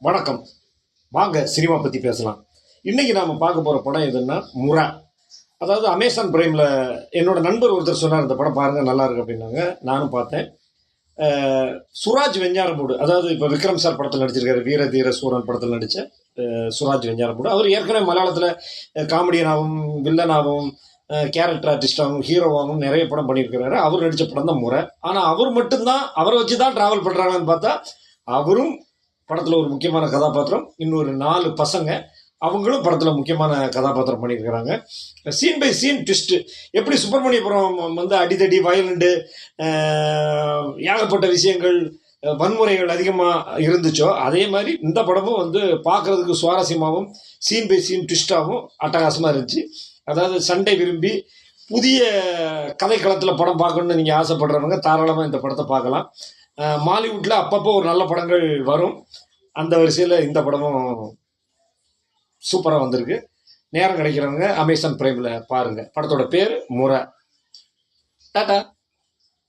வணக்கம். வாங்க சினிமா பற்றி பேசலாம். இன்னைக்கு நாம் பார்க்க போகிற படம் எதுன்னா முரா. அதாவது அமேசான் பிரைமில் என்னோட நண்பர் ஒருத்தர் சொன்னார் இந்த படம் பாருங்கள் நல்லா இருக்கு அப்படின்னாங்க. நானும் பார்த்தேன். சுராஜ் வெஞ்ஞாரமூடு, அதாவது இப்போ விக்ரம் சார் படத்தில் நடிச்சிருக்காரு, வீர தீர சூரன் படத்தில் நடித்த சுராஜ் வெஞ்ஞாரமூடு. அவர் ஏற்கனவே மலையாளத்தில் காமெடியனாகவும் வில்லனாகவும் கேரக்டர் ஆர்டிஸ்டாகவும் ஹீரோவாகவும் நிறைய படம் பண்ணியிருக்கிறாரு. அவர் நடித்த படம் தான் முறை. ஆனால் அவர் மட்டும்தான் அவரை வச்சு தான் ட்ராவல் பண்ணுறாங்கன்னு பார்த்தா அவரும் படத்தில் ஒரு முக்கியமான கதாபாத்திரம். இன்னொரு 4 பசங்க அவங்களும் படத்தில் முக்கியமான கதாபாத்திரம் பண்ணியிருக்கிறாங்க. Scene by scene twist. எப்படி சுப்பிரமணியபுரம் வந்து அடிதடி வயலண்டு ஏகப்பட்ட விஷயங்கள் வன்முறைகள் அதிகமாக இருந்துச்சோ அதே மாதிரி இந்த படமும் வந்து பார்க்குறதுக்கு சுவாரஸ்யமாகவும் சீன் பை சீன் ட்விஸ்டாகவும் அட்டகாசமாக இருந்துச்சு. அதாவது சண்டை விரும்பி புதிய கதைக்களத்தில் படம் பார்க்கணுன்னு நீங்கள் ஆசைப்படுறவங்க தாராளமாக இந்த படத்தை பார்க்கலாம். மாலிவுட்டில் அப்பப்போ ஒரு நல்ல படங்கள் வரும். அந்த வரிசையில் இந்த படமும் சூப்பராக வந்திருக்கு. நேரம் கிடைக்கிறவங்க அமேசான் பிரைமில் பாருங்கள். படத்தோட பேர் முறை. டாடா.